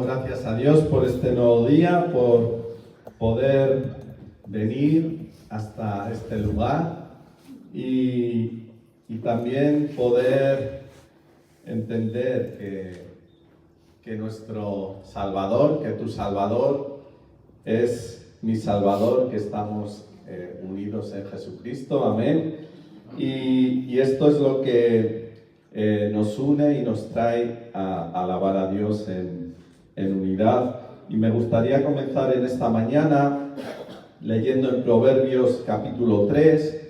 Gracias a Dios por este nuevo día, por poder venir hasta este lugar y también poder entender que nuestro Salvador, que tu Salvador es mi Salvador, que estamos unidos en Jesucristo, amén. Y esto es lo que nos une y nos trae a alabar a Dios en unidad. Y me gustaría comenzar en esta mañana leyendo en Proverbios capítulo 3,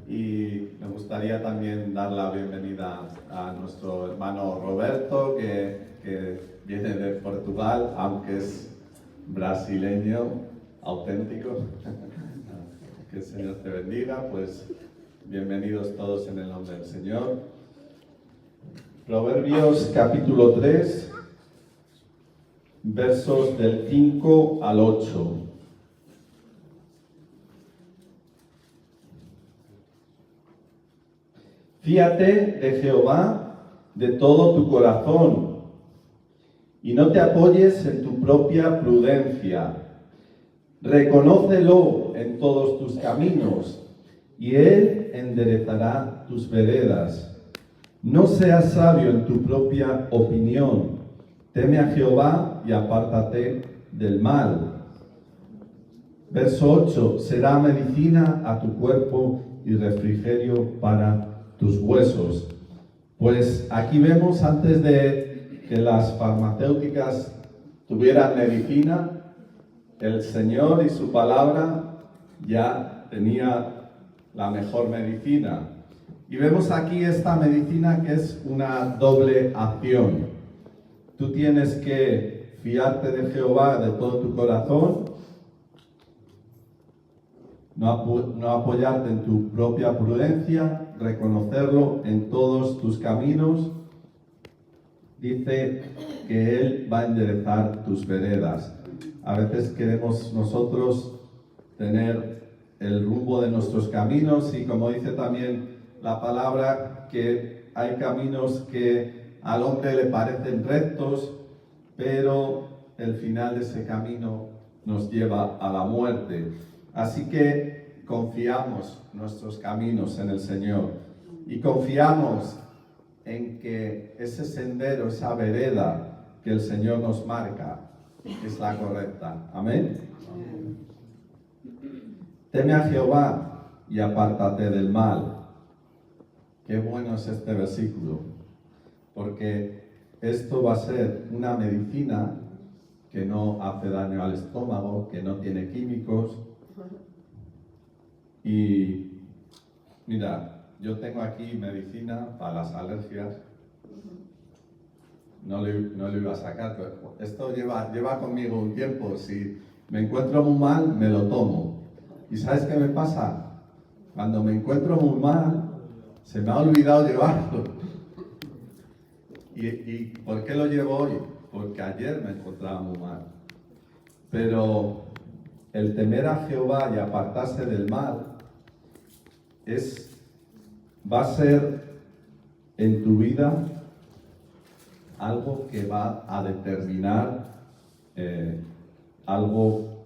y me gustaría también dar la bienvenida a nuestro hermano Roberto, que viene de Portugal, aunque es brasileño auténtico. Que el Señor te bendiga. Pues bienvenidos todos en el nombre del Señor. Proverbios capítulo 3, versos del 5 al 8. Fíate de Jehová de todo tu corazón y no te apoyes en tu propia prudencia. Reconócelo en todos tus caminos y Él enderezará tus veredas. No seas sabio en tu propia opinión. Teme a Jehová y apártate del mal. Verso 8. Será medicina a tu cuerpo y refrigerio para tus huesos. Pues aquí vemos, antes de que las farmacéuticas tuvieran medicina, el Señor y su palabra ya tenía la mejor medicina. Y vemos aquí esta medicina que es una doble acción. Tú tienes que fiarte de Jehová de todo tu corazón, no apoyarte en tu propia prudencia, reconocerlo en todos tus caminos. Dice que Él va a enderezar tus veredas. A veces queremos nosotros tener el rumbo de nuestros caminos, y como dice también la palabra, que hay caminos que al hombre le parecen rectos, pero el final de ese camino nos lleva a la muerte. Así que confiamos nuestros caminos en el Señor y confiamos en que ese sendero, esa vereda que el Señor nos marca, es la correcta. Amén. Teme a Jehová y apártate del mal. Qué bueno es este versículo, porque esto va a ser una medicina que no hace daño al estómago, que no tiene químicos. Y mira, yo tengo aquí medicina para las alergias. No lo iba a sacar, pero esto lleva conmigo un tiempo. Si me encuentro muy mal, me lo tomo. ¿Y sabes qué me pasa? Cuando me encuentro muy mal, se me ha olvidado llevarlo. ¿Y por qué lo llevo hoy? Porque ayer me encontraba muy mal. Pero el temer a Jehová y apartarse del mal va a ser en tu vida algo que va a determinar algo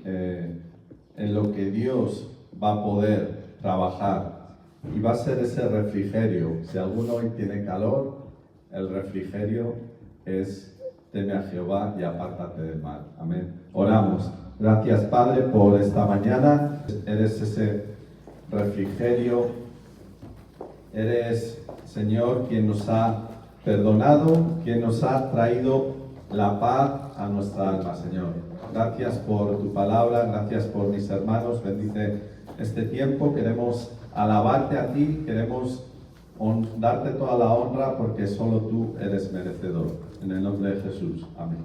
en lo que Dios va a poder trabajar, y va a ser ese refrigerio. Si alguno hoy tiene calor, el refrigerio es teme a Jehová y apártate del mal. Amén. Oramos. Gracias, Padre, por esta mañana. Eres ese refrigerio. Eres, Señor, quien nos ha perdonado, quien nos ha traído la paz a nuestra alma, Señor. Gracias por tu palabra, gracias por mis hermanos. Bendice este tiempo. Queremos alabarte a ti, queremos darte toda la honra, porque solo tú eres merecedor. En el nombre de Jesús. Amén.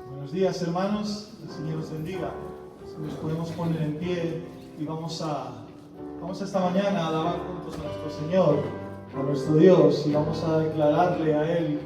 Buenos días, hermanos. El Señor os bendiga. Nos podemos poner en pie y vamos esta mañana a alabar juntos a nuestro Señor, a nuestro Dios, y vamos a declararle a Él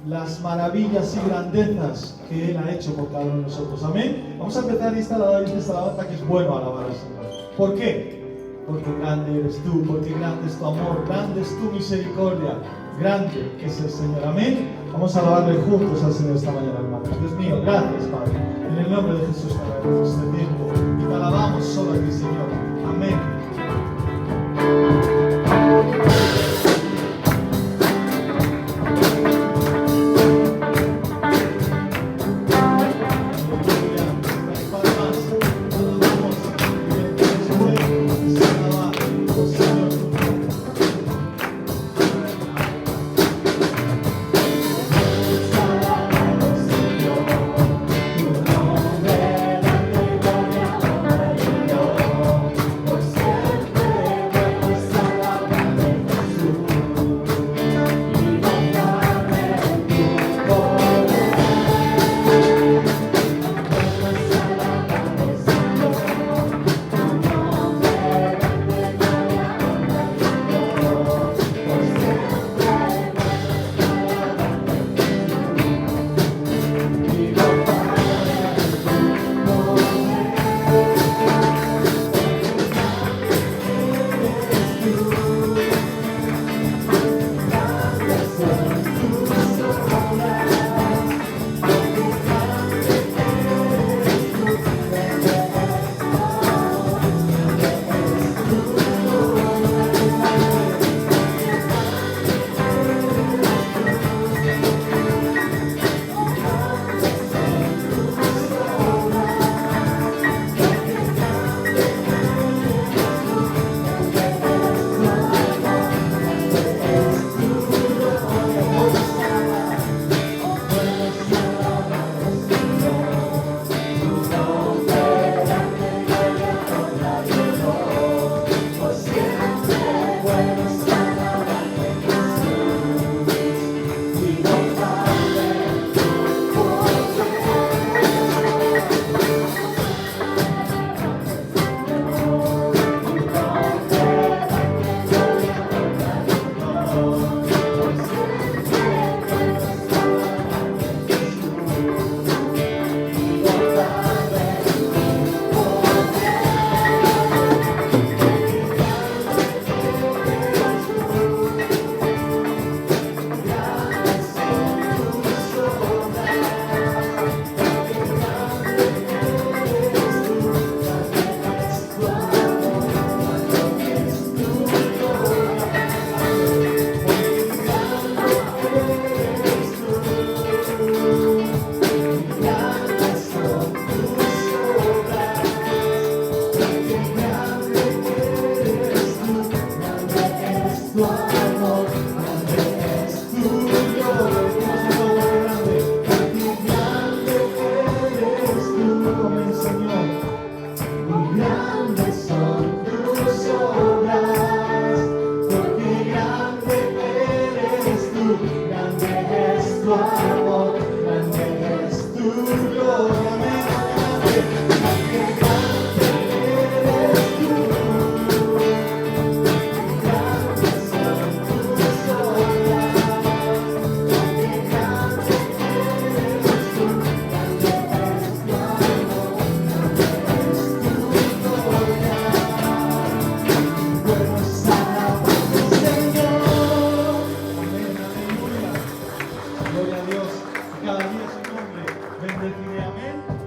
las maravillas y grandezas que Él ha hecho por cada uno de nosotros. Amén. Vamos a empezar esta alabanza, que es bueno alabar al Señor. ¿Por qué? Porque grande eres tú, porque grande es tu amor, grande es tu misericordia, grande es el Señor. Amén. Vamos a alabarle juntos al Señor esta mañana, hermanos. Dios mío, gracias, Padre. En el nombre de Jesús te agradecemos este tiempo y te alabamos solo a ti, Señor. Amén. Gloria a Dios. Cada día su nombre. Bendeciré. Amén.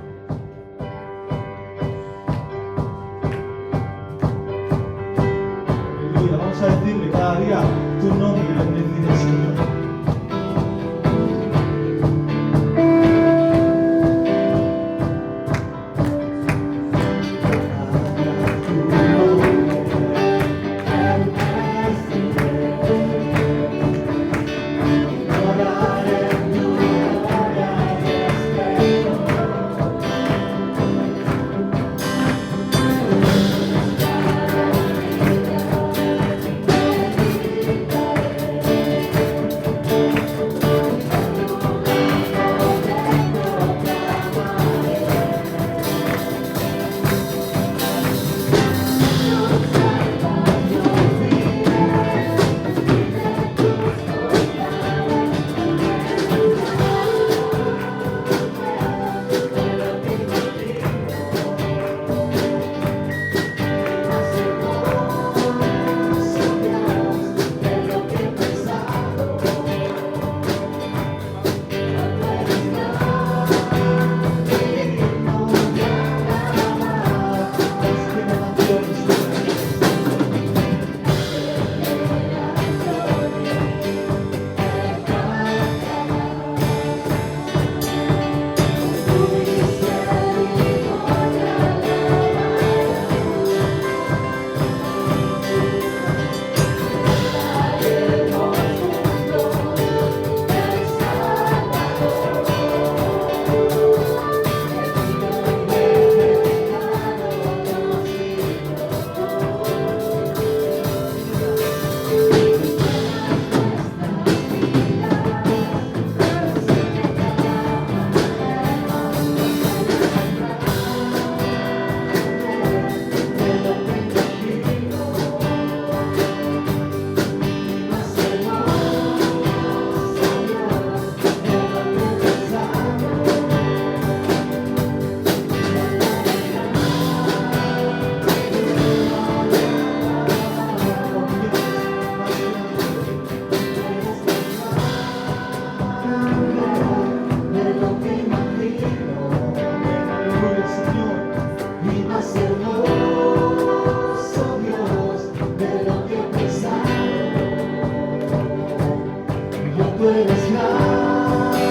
tú eres grande,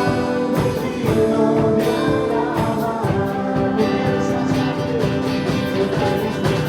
digno de alabar, porque eres más grande, porque eres más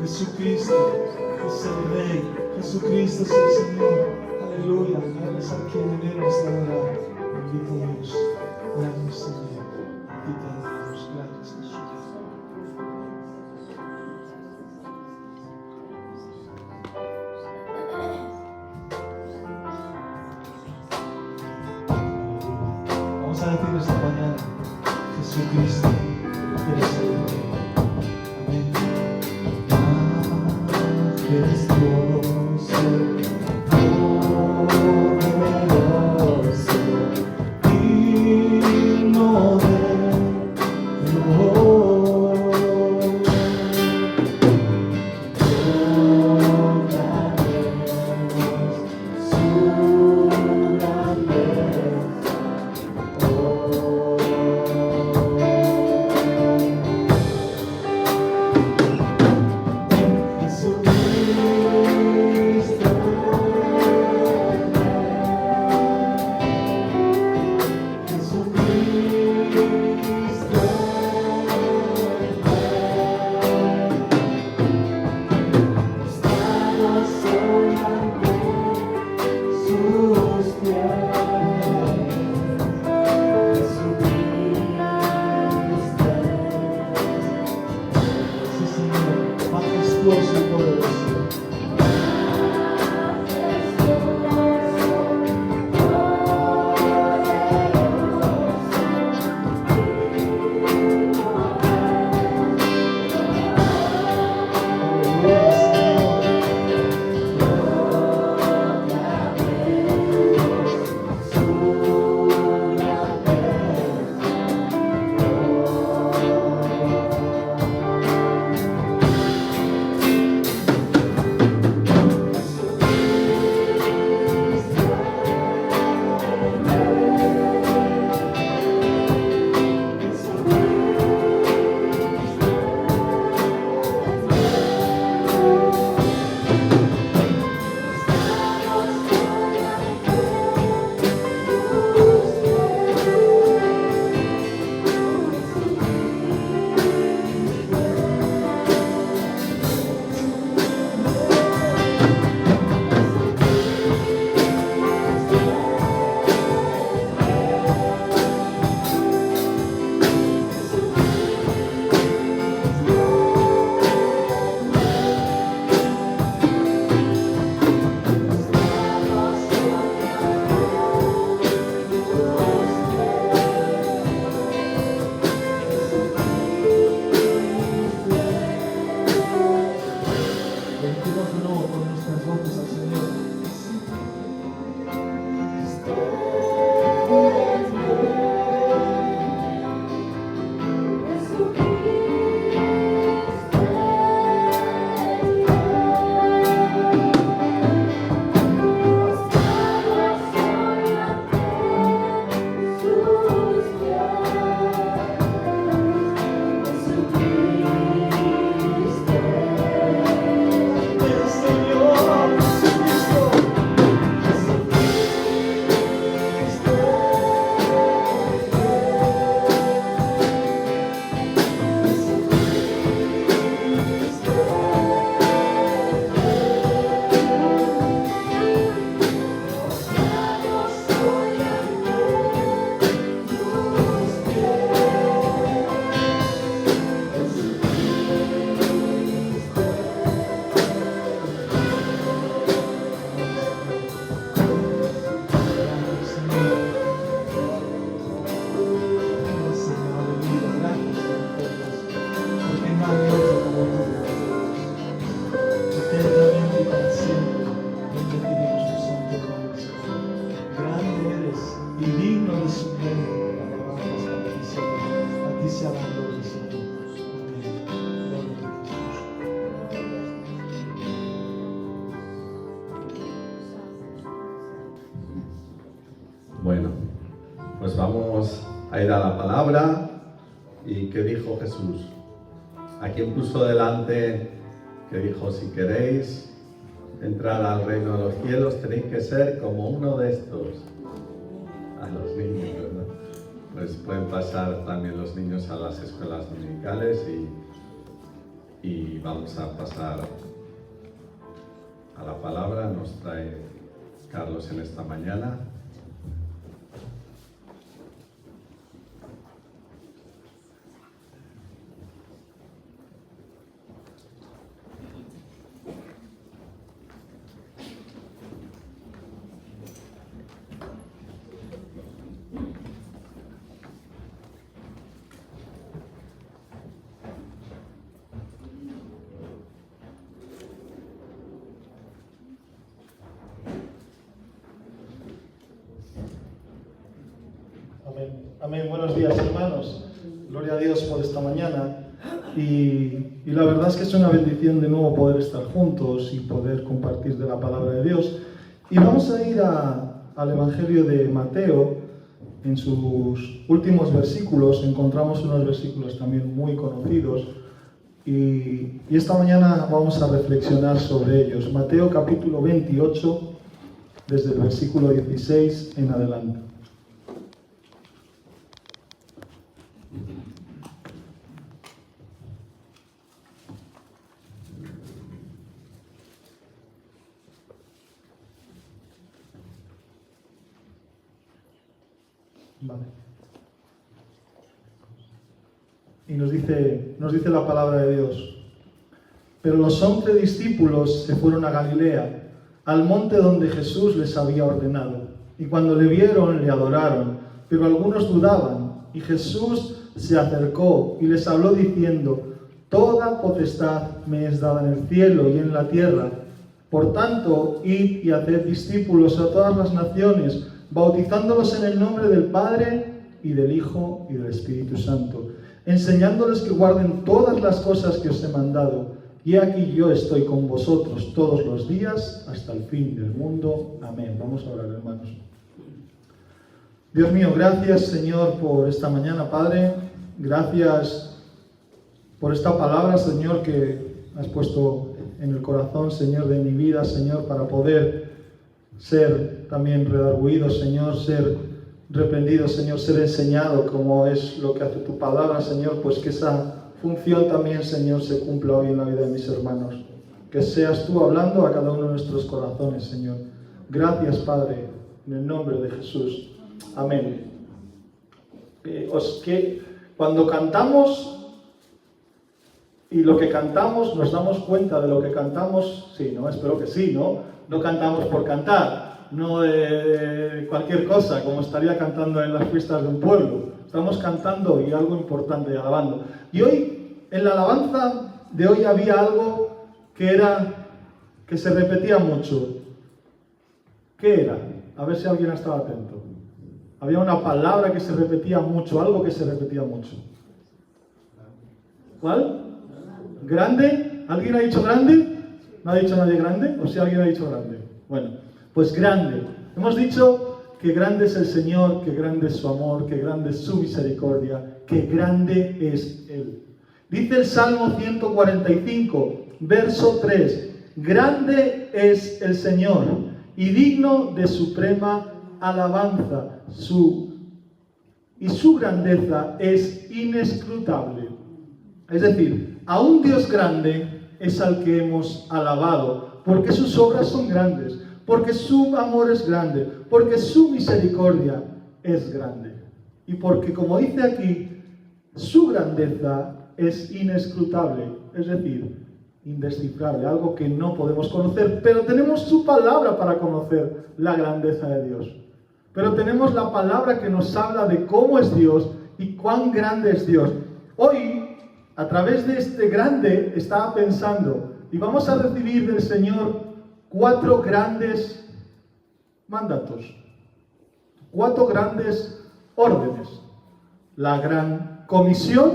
Jesucristo es el Rey, Jesucristo es el Señor. Aleluya, a Él es al que debemos adorar. Bendito Dios, gracias Señor, a ti te adoramos, gracias Jesús. Vamos a decir esta mañana, Jesucristo, eres el Rey. Amén. Majestuoso, poderoso, digno de honor. Proclamemos su grandeza. Majestuoso y poderoso. Bendigamos de nuevo con nuestras voces al Señor. El Señor Jesucristo. Bueno, pues vamos a ir a la palabra. ¿Y qué dijo Jesús? ¿A quién puso delante? Que dijo, si queréis entrar al reino de los cielos, tenéis que ser como uno de estos. A los niños, ¿verdad? Pues pueden pasar también los niños a las escuelas dominicales y vamos a pasar a la palabra. Nos trae Carlos en esta mañana. Amén. Buenos días, hermanos. Gloria a Dios por esta mañana. Y la verdad es que es una bendición de nuevo poder estar juntos y poder compartir de la palabra de Dios. Y vamos a ir al Evangelio de Mateo. En sus últimos versículos encontramos unos versículos también muy conocidos. Y esta mañana vamos a reflexionar sobre ellos. Mateo capítulo 28, desde el versículo 16 en adelante. Vale. Y nos dice la palabra de Dios: pero los 11 discípulos se fueron a Galilea, al monte donde Jesús les había ordenado. Y cuando le vieron, le adoraron, pero algunos dudaban. Y Jesús se acercó y les habló diciendo: toda potestad me es dada en el cielo y en la tierra. Por tanto, id y haced discípulos a todas las naciones, bautizándolos en el nombre del Padre y del Hijo y del Espíritu Santo, enseñándoles que guarden todas las cosas que os he mandado. Y aquí yo estoy con vosotros todos los días hasta el fin del mundo. Amén. Vamos a orar, hermanos. Dios mío, gracias, Señor, por esta mañana, Padre. Gracias por esta palabra, Señor, que has puesto en el corazón, Señor, de mi vida, Señor, para poder ser también redarguido, Señor, ser reprendido, Señor, ser enseñado como es lo que hace tu palabra, Señor, pues que esa función también, Señor, se cumpla hoy en la vida de mis hermanos. Que seas tú hablando a cada uno de nuestros corazones, Señor. Gracias, Padre, en el nombre de Jesús. Amén. Cuando cantamos y lo que cantamos, nos damos cuenta de lo que cantamos, sí, ¿no? Espero que sí, ¿no? No cantamos por cantar, no de cualquier cosa, como estaría cantando en las fiestas de un pueblo. Estamos cantando y algo importante, alabando. Y hoy, en la alabanza de hoy había algo que se repetía mucho. ¿Qué era? A ver si alguien estaba atento. Había una palabra que se repetía mucho, algo que se repetía mucho. ¿Cuál? ¿Grande? ¿Alguien ha dicho grande? ¿No ha dicho nadie grande? ¿O si alguien ha dicho grande? Bueno, pues grande. Hemos dicho que grande es el Señor, que grande es su amor, que grande es su misericordia, que grande es Él. Dice el Salmo 145, verso 3, grande es el Señor y digno de suprema alabanza, y su grandeza es inescrutable. Es decir, a un Dios grande es al que hemos alabado, porque sus obras son grandes, porque su amor es grande, porque su misericordia es grande. Y porque, como dice aquí, su grandeza es inescrutable, es decir, indescifrable, algo que no podemos conocer, pero tenemos su palabra para conocer la grandeza de Dios. Pero tenemos la palabra que nos habla de cómo es Dios y cuán grande es Dios. Hoy, a través de este grande, estaba pensando, y vamos a recibir del Señor 4 grandes mandatos, 4 grandes órdenes. La gran comisión,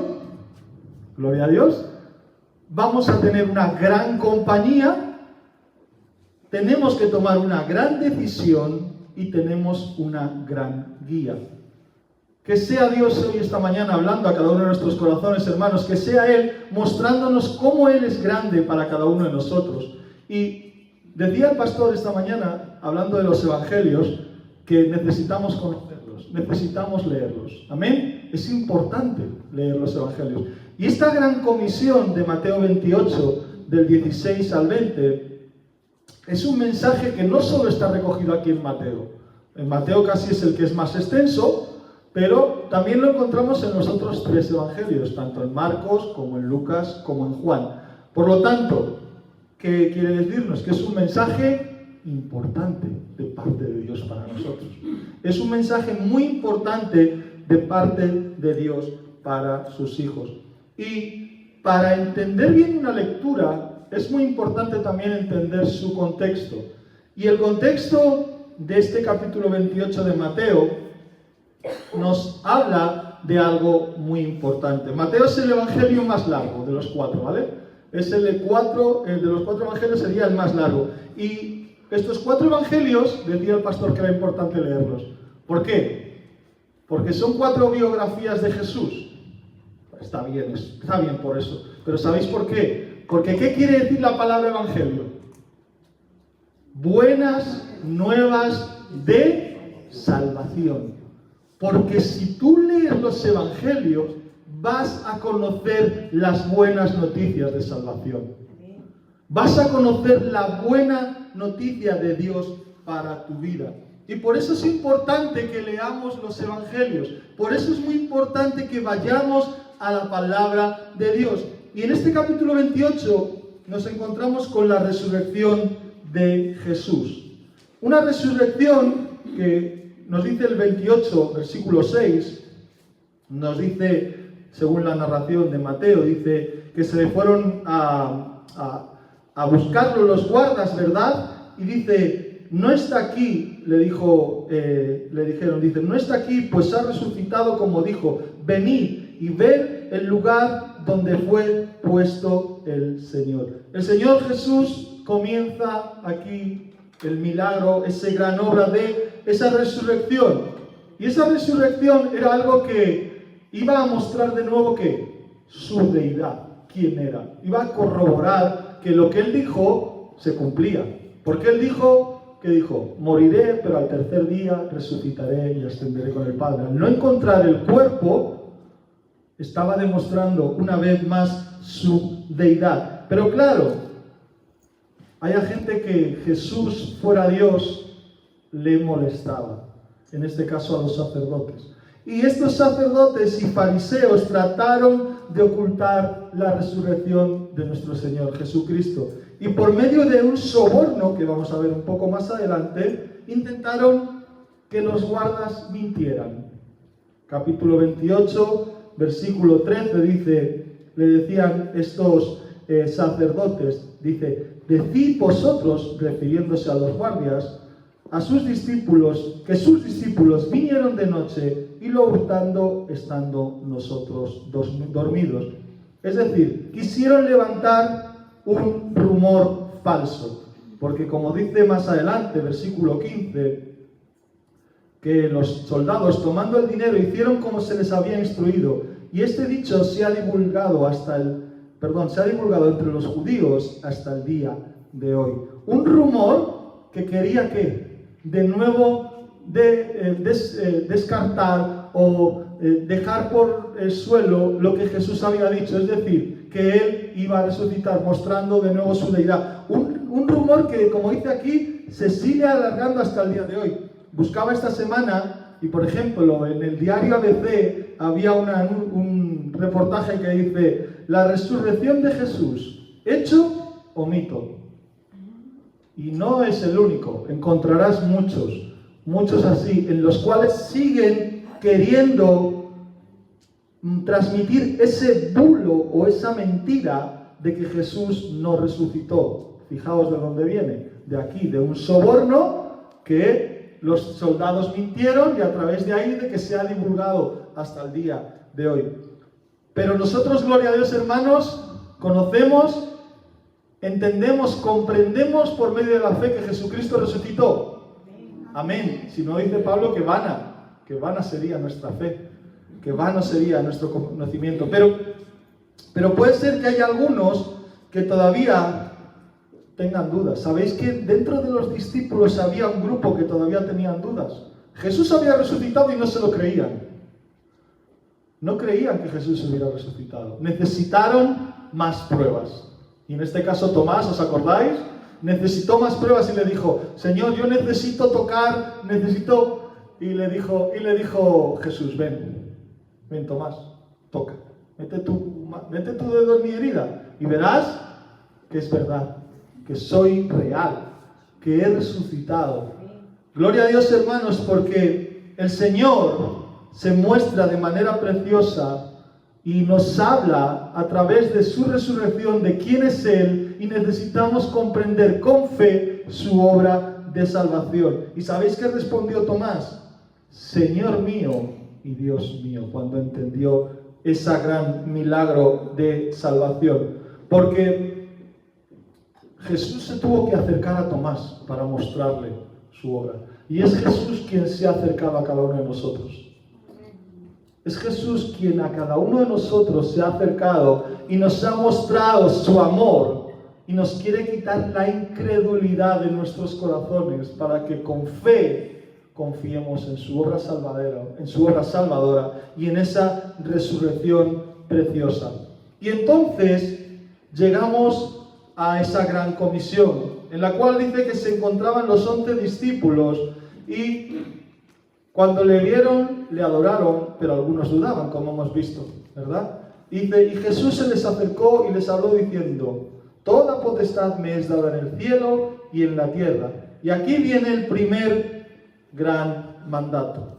gloria a Dios. Vamos a tener una gran compañía, tenemos que tomar una gran decisión y tenemos una gran guía. Que sea Dios hoy, esta mañana, hablando a cada uno de nuestros corazones, hermanos, que sea Él mostrándonos cómo Él es grande para cada uno de nosotros. Y decía el pastor esta mañana, hablando de los evangelios, que necesitamos conocerlos, necesitamos leerlos. Amén. Es importante leer los evangelios. Y esta gran comisión de Mateo 28, del 16 al 20, es un mensaje que no solo está recogido aquí en Mateo. En Mateo casi es el que es más extenso, pero también lo encontramos en los otros 3 evangelios, tanto en Marcos, como en Lucas, como en Juan. Por lo tanto, ¿qué quiere decirnos? Que es un mensaje importante de parte de Dios para nosotros. Es un mensaje muy importante de parte de Dios para sus hijos. Y para entender bien una lectura, es muy importante también entender su contexto. Y el contexto de este capítulo 28 de Mateo nos habla de algo muy importante. Mateo es el evangelio más largo de los 4, ¿vale? Es el de los 4 evangelios sería el más largo. Y estos 4 evangelios, decía el pastor que era importante leerlos. ¿Por qué? Porque son 4 biografías de Jesús. Está bien por eso. Pero ¿sabéis por qué? Porque ¿qué quiere decir la palabra evangelio? Buenas nuevas de salvación. Porque si tú lees los evangelios, vas a conocer las buenas noticias de salvación. Vas a conocer la buena noticia de Dios para tu vida. Y por eso es importante que leamos los evangelios. Por eso es muy importante que vayamos a la palabra de Dios. Y en este capítulo 28 nos encontramos con la resurrección de Jesús. Una resurrección que nos dice el 28, versículo 6, nos dice, según la narración de Mateo, dice que se le fueron a buscarlo los guardas, ¿verdad? Y dice, no está aquí, le dijeron, dice, no está aquí, pues ha resucitado como dijo, venid y ved el lugar donde fue puesto el Señor. El Señor Jesús comienza aquí el milagro, esa gran obra de esa resurrección. Y esa resurrección era algo que iba a mostrar de nuevo que su deidad, quién era. Iba a corroborar que lo que él dijo se cumplía. Porque él dijo, ¿qué dijo? Moriré, pero al tercer día resucitaré y ascenderé con el Padre. Al no encontrar el cuerpo, estaba demostrando una vez más su deidad. Pero claro, hay gente que Jesús fuera Dios le molestaba, en este caso a los sacerdotes. Y estos sacerdotes y fariseos trataron de ocultar la resurrección de nuestro Señor Jesucristo. Y por medio de un soborno, que vamos a ver un poco más adelante, intentaron que los guardas mintieran. Capítulo 28, versículo 13 dice, le decían estos sacerdotes, dice, decid vosotros, refiriéndose a los guardias, a sus discípulos, que sus discípulos vinieron de noche y lo hurtando estando nosotros dormidos. Es decir, quisieron levantar un rumor falso, porque como dice más adelante, versículo 15, que los soldados tomando el dinero hicieron como se les había instruido, y este dicho se ha divulgado entre los judíos hasta el día de hoy. Un rumor que quería que de nuevo descartar o dejar por el suelo lo que Jesús había dicho, es decir, que Él iba a resucitar, mostrando de nuevo su deidad. Un rumor que, como dice aquí, se sigue alargando hasta el día de hoy. Buscaba esta semana y, por ejemplo, en el diario ABC había un reportaje que dice: la resurrección de Jesús, ¿hecho o mito? Y no es el único, encontrarás muchos así, en los cuales siguen queriendo transmitir ese bulo o esa mentira de que Jesús no resucitó. Fijaos de dónde viene, de aquí, de un soborno que los soldados mintieron y a través de ahí de que se ha divulgado hasta el día de hoy. Pero nosotros, gloria a Dios, hermanos, conocemos, entendemos, comprendemos por medio de la fe que Jesucristo resucitó. Amén. Si no, dice Pablo que vana sería nuestra fe, que vano sería nuestro conocimiento. Pero puede ser que haya algunos que todavía tengan dudas. ¿Sabéis que dentro de los discípulos había un grupo que todavía tenían dudas? Jesús había resucitado y no se lo creían. no creían que Jesús hubiera resucitado. Necesitaron más pruebas. Y en este caso Tomás, ¿os acordáis? Necesitó más pruebas y le dijo, Señor, yo necesito tocar, Y le dijo Jesús, ven Tomás, toca. Mete tu dedo en mi herida y verás que es verdad, que soy real, que he resucitado. Gloria a Dios, hermanos, porque el Señor se muestra de manera preciosa y nos habla a través de su resurrección de quién es Él, y necesitamos comprender con fe su obra de salvación. ¿Y sabéis qué respondió Tomás? Señor mío y Dios mío, cuando entendió ese gran milagro de salvación. Porque Jesús se tuvo que acercar a Tomás para mostrarle su obra. Y es Jesús quien se ha acercado a cada uno de nosotros. Es Jesús quien a cada uno de nosotros se ha acercado y nos ha mostrado su amor y nos quiere quitar la incredulidad de nuestros corazones para que con fe confiemos en su obra salvadora y en esa resurrección preciosa. Y entonces llegamos a esa gran comisión, en la cual dice que se encontraban los 11 discípulos y cuando le vieron, le adoraron, pero algunos dudaban, como hemos visto, ¿verdad? Dice, y Jesús se les acercó y les habló diciendo, toda potestad me es dada en el cielo y en la tierra. Y aquí viene el primer gran mandato.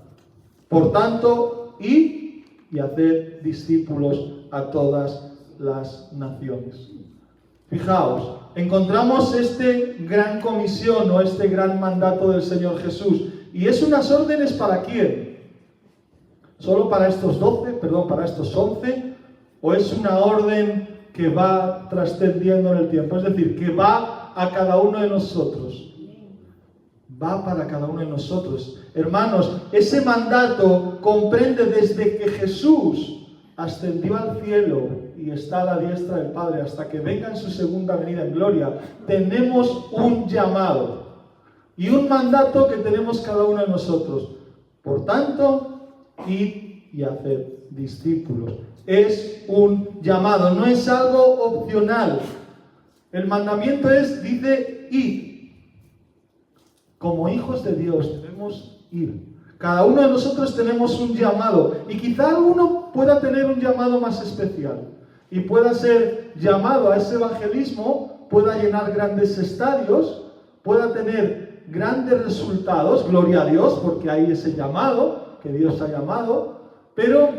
Por tanto, id y haced discípulos a todas las naciones. Fijaos, encontramos este gran comisión o este gran mandato del Señor Jesús. ¿Y es unas órdenes para quién? ¿Solo para estos 11? ¿O es una orden que va trascendiendo en el tiempo? Es decir, que va a cada uno de nosotros. Va para cada uno de nosotros. Hermanos, ese mandato comprende desde que Jesús ascendió al cielo y está a la diestra del Padre hasta que venga en su segunda venida en gloria. Tenemos un llamado y un mandato que tenemos cada uno de nosotros. Por tanto, id y haced discípulos. Es un llamado, no es algo opcional. El mandamiento dice, id. Como hijos de Dios debemos ir. Cada uno de nosotros tenemos un llamado. Y quizá alguno pueda tener un llamado más especial. Y pueda ser llamado a ese evangelismo, pueda llenar grandes estadios, pueda tener grandes resultados, gloria a Dios, porque hay ese llamado que Dios ha llamado, pero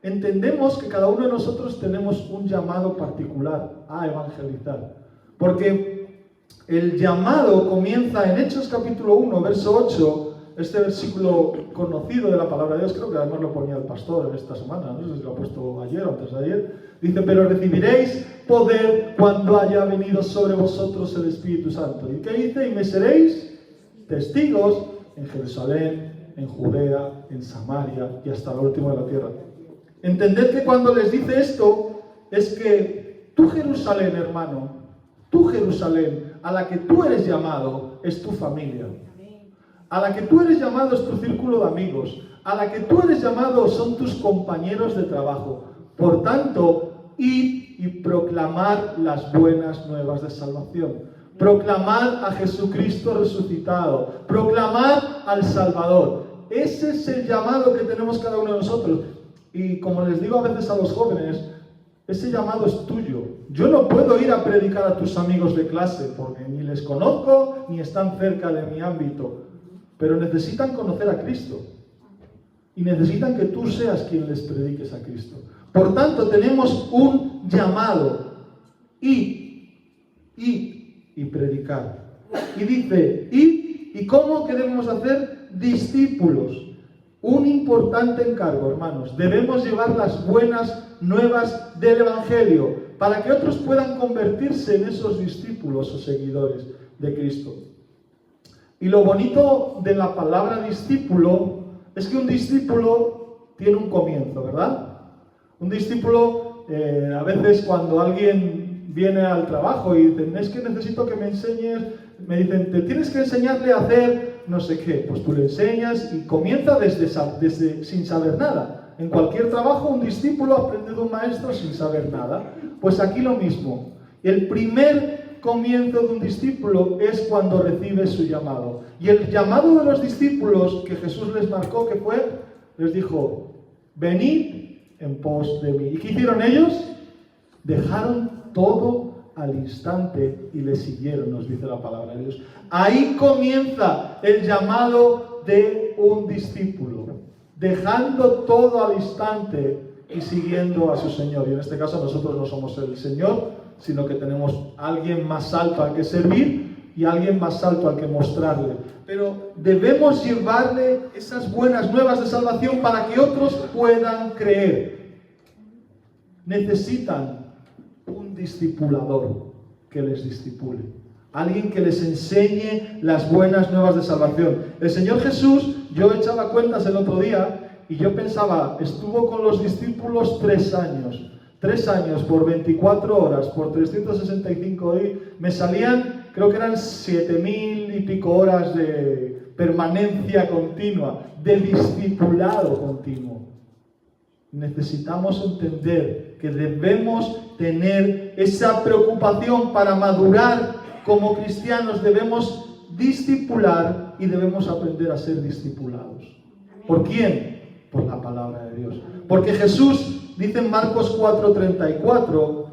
entendemos que cada uno de nosotros tenemos un llamado particular a evangelizar, porque el llamado comienza en Hechos capítulo 1, verso 8, este versículo conocido de la palabra de Dios, creo que además lo ponía el pastor en esta semana, no sé si lo ha puesto ayer o antes de ayer, dice, pero recibiréis poder cuando haya venido sobre vosotros el Espíritu Santo. ¿Y qué dice? Y me seréis testigos en Jerusalén, en Judea, en Samaria y hasta lo último de la tierra. Entended que cuando les dice esto, es que tú Jerusalén, hermano, tú Jerusalén, a la que tú eres llamado, es tu familia. A la que tú eres llamado es tu círculo de amigos. A la que tú eres llamado son tus compañeros de trabajo. Por tanto, id y proclamar las buenas nuevas de salvación. Proclamar a Jesucristo resucitado. Proclamar al Salvador. Ese es el llamado que tenemos cada uno de nosotros. Y como les digo a veces a los jóvenes, ese llamado es tuyo. Yo no puedo ir a predicar a tus amigos de clase porque ni les conozco ni están cerca de mi ámbito. Pero necesitan conocer a Cristo. Y necesitan que tú seas quien les prediques a Cristo. Por tanto, tenemos un llamado. Id y predicar. Y dice, id, ¿y cómo que debemos hacer? Discípulos. Un importante encargo, hermanos. Debemos llevar las buenas nuevas del Evangelio para que otros puedan convertirse en esos discípulos o seguidores de Cristo. Y lo bonito de la palabra discípulo es que un discípulo tiene un comienzo, ¿verdad? Un discípulo, a veces cuando alguien viene al trabajo y dicen, es que necesito que me enseñes, me dicen, te tienes que enseñarle a hacer no sé qué. Pues tú le enseñas y comienza desde sin saber nada. En cualquier trabajo, un discípulo aprende de un maestro sin saber nada. Pues aquí lo mismo. El primer comienzo de un discípulo es cuando recibe su llamado. Y el llamado de los discípulos que Jesús les marcó, que fue, les dijo, venid en pos de mí. ¿Y qué hicieron ellos? Dejaron todo al instante y le siguieron, nos dice la palabra de Dios. Ahí comienza el llamado de un discípulo, dejando todo al instante y siguiendo a su Señor. Y en este caso nosotros no somos el Señor, sino que tenemos a alguien más alto al que servir y a alguien más alto al que mostrarle. Pero debemos llevarle esas buenas nuevas de salvación para que otros puedan creer. Necesitan un discipulador que les discipule, alguien que les enseñe las buenas nuevas de salvación. El Señor Jesús, yo echaba cuentas el otro día y yo pensaba, estuvo con los discípulos 3 años. 3 años por 24 horas, por 365 días, me salían, creo que eran 7.000 y pico horas de permanencia continua, de discipulado continuo. Necesitamos entender que debemos tener esa preocupación para madurar como cristianos, debemos discipular y debemos aprender a ser discipulados. ¿Por quién? Por la palabra de Dios. Porque Jesús dice en Marcos 4:34,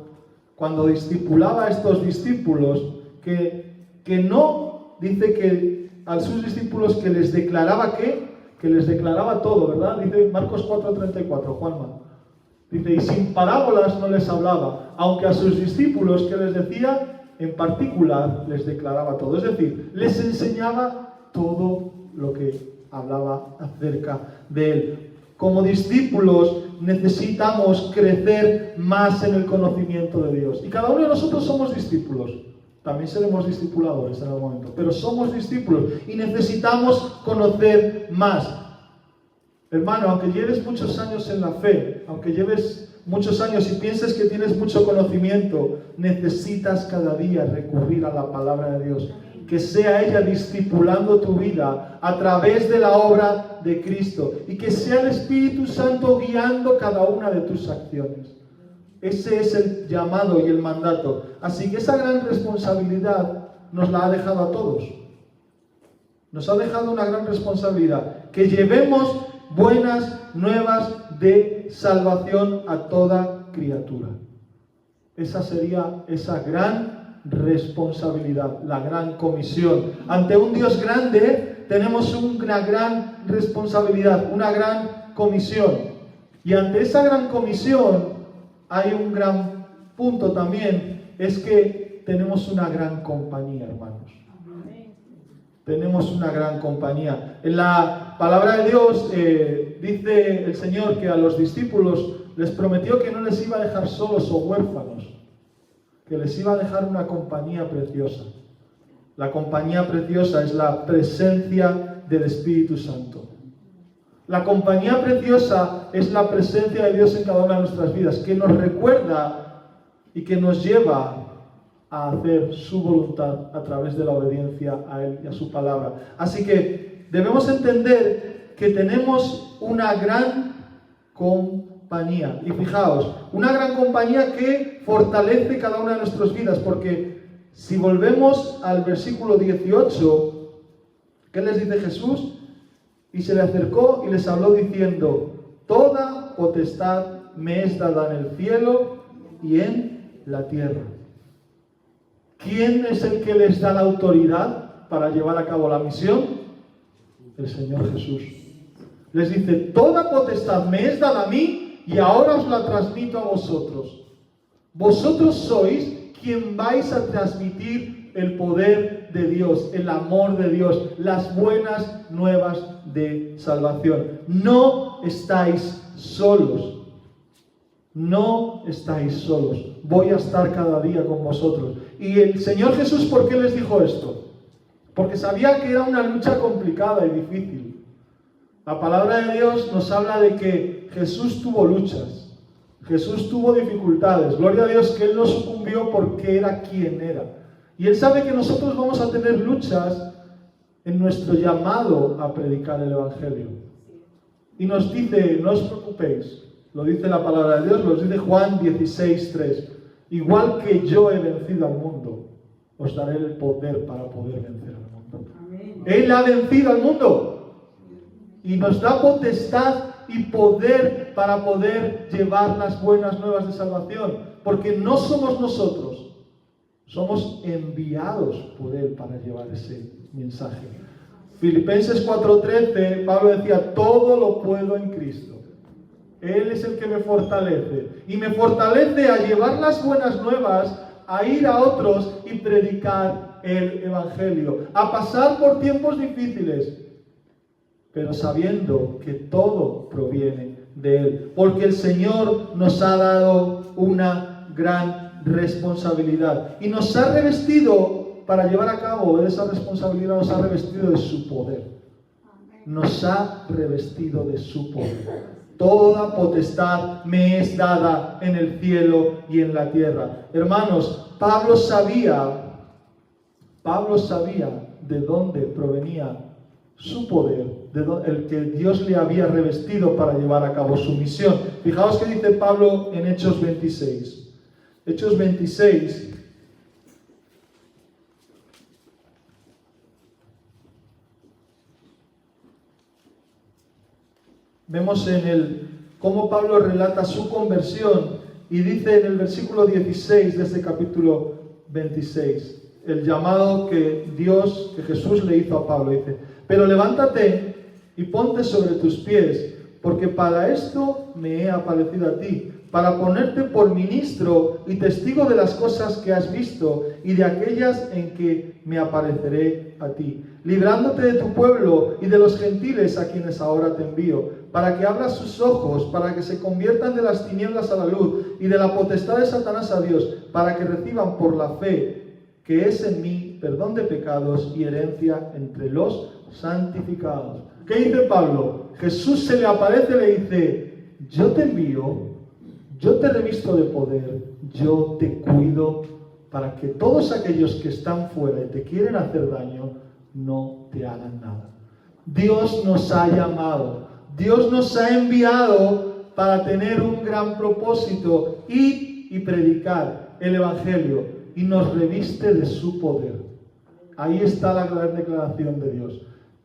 cuando discipulaba a estos discípulos, que no, dice que a sus discípulos que les declaraba que les declaraba todo, ¿verdad? Dice Marcos 4:34, Juanma. Dice, y sin parábolas no les hablaba, aunque a sus discípulos que les decía, en particular les declaraba todo. Es decir, les enseñaba todo lo que hablaba acerca de él. Como discípulos necesitamos crecer más en el conocimiento de Dios. Y cada uno de nosotros somos discípulos. También seremos discipuladores en algún momento. Pero somos discípulos y necesitamos conocer más. Hermano, aunque lleves muchos años en la fe, aunque lleves muchos años y pienses que tienes mucho conocimiento, necesitas cada día recurrir a la palabra de Dios. Que sea ella discipulando tu vida a través de la obra de Cristo. Y que sea el Espíritu Santo guiando cada una de tus acciones. Ese es el llamado y el mandato. Así que esa gran responsabilidad nos la ha dejado a todos. Nos ha dejado una gran responsabilidad. Que llevemos buenas nuevas de salvación a toda criatura. Esa sería esa gran responsabilidad, la gran comisión. Ante un Dios grande tenemos una gran responsabilidad, una gran comisión. Y ante esa gran comisión hay un gran punto también, es que tenemos una gran compañía, hermanos. Tenemos una gran compañía. En la palabra de Dios dice el Señor que a los discípulos les prometió que no les iba a dejar solos o huérfanos, que les iba a dejar una compañía preciosa. La compañía preciosa es la presencia del Espíritu Santo. La compañía preciosa es la presencia de Dios en cada una de nuestras vidas, que nos recuerda y que nos lleva a hacer su voluntad a través de la obediencia a Él y a su palabra. Así que debemos entender que tenemos una gran compañía. Y fijaos, una gran compañía que fortalece cada una de nuestras vidas, porque si volvemos al versículo 18, ¿qué les dice Jesús? Y se le acercó y les habló diciendo, toda potestad me es dada en el cielo y en la tierra. ¿Quién es el que les da la autoridad para llevar a cabo la misión? El Señor Jesús. Les dice, toda potestad me es dada a mí y ahora os la transmito a vosotros. Vosotros sois quien vais a transmitir el poder de Dios, el amor de Dios, las buenas nuevas de salvación. No estáis solos. No estáis solos. Voy a estar cada día con vosotros. Y el Señor Jesús, ¿por qué les dijo esto? Porque sabía que era una lucha complicada y difícil. La palabra de Dios nos habla de que Jesús tuvo luchas. Jesús tuvo dificultades. Gloria a Dios que Él no sucumbió porque era quien era. Y Él sabe que nosotros vamos a tener luchas en nuestro llamado a predicar el Evangelio. Y nos dice, no os preocupéis, lo dice la palabra de Dios, lo dice Juan 16:3. Igual que yo he vencido al mundo, os daré el poder para poder vencer al mundo. Amén. Él ha vencido al mundo y nos da potestad y poder para poder llevar las buenas nuevas de salvación, porque no somos nosotros, somos enviados por Él para llevar ese mensaje. Filipenses 4:13, Pablo decía, todo lo puedo en Cristo. Él es el que me fortalece. Y me fortalece a llevar las buenas nuevas, a ir a otros y predicar el Evangelio. A pasar por tiempos difíciles, pero sabiendo que todo proviene de Él. Porque el Señor nos ha dado una gran responsabilidad. Y nos ha revestido, para llevar a cabo esa responsabilidad, nos ha revestido de su poder. Nos ha revestido de su poder. Toda potestad me es dada en el cielo y en la tierra. Hermanos, Pablo sabía de dónde provenía su poder, el que Dios le había revestido para llevar a cabo su misión. Fijaos que dice Pablo en Hechos 26. Hechos 26. Vemos cómo Pablo relata su conversión y dice en el versículo 16 de este capítulo 26, el llamado que Jesús le hizo a Pablo. Dice, pero levántate y ponte sobre tus pies, porque para esto me he aparecido a ti, para ponerte por ministro y testigo de las cosas que has visto y de aquellas en que me apareceré a ti, librándote de tu pueblo y de los gentiles a quienes ahora te envío, para que abras sus ojos, para que se conviertan de las tinieblas a la luz y de la potestad de Satanás a Dios, para que reciban por la fe que es en mí perdón de pecados y herencia entre los santificados. ¿Qué dice Pablo? Jesús se le aparece y le dice, yo te envío, yo te revisto de poder, yo te cuido para que todos aquellos que están fuera y te quieren hacer daño, no te hagan nada. Dios nos ha llamado, Dios nos ha enviado para tener un gran propósito, ir y predicar el Evangelio, y nos reviste de su poder. Ahí está la gran declaración de Dios.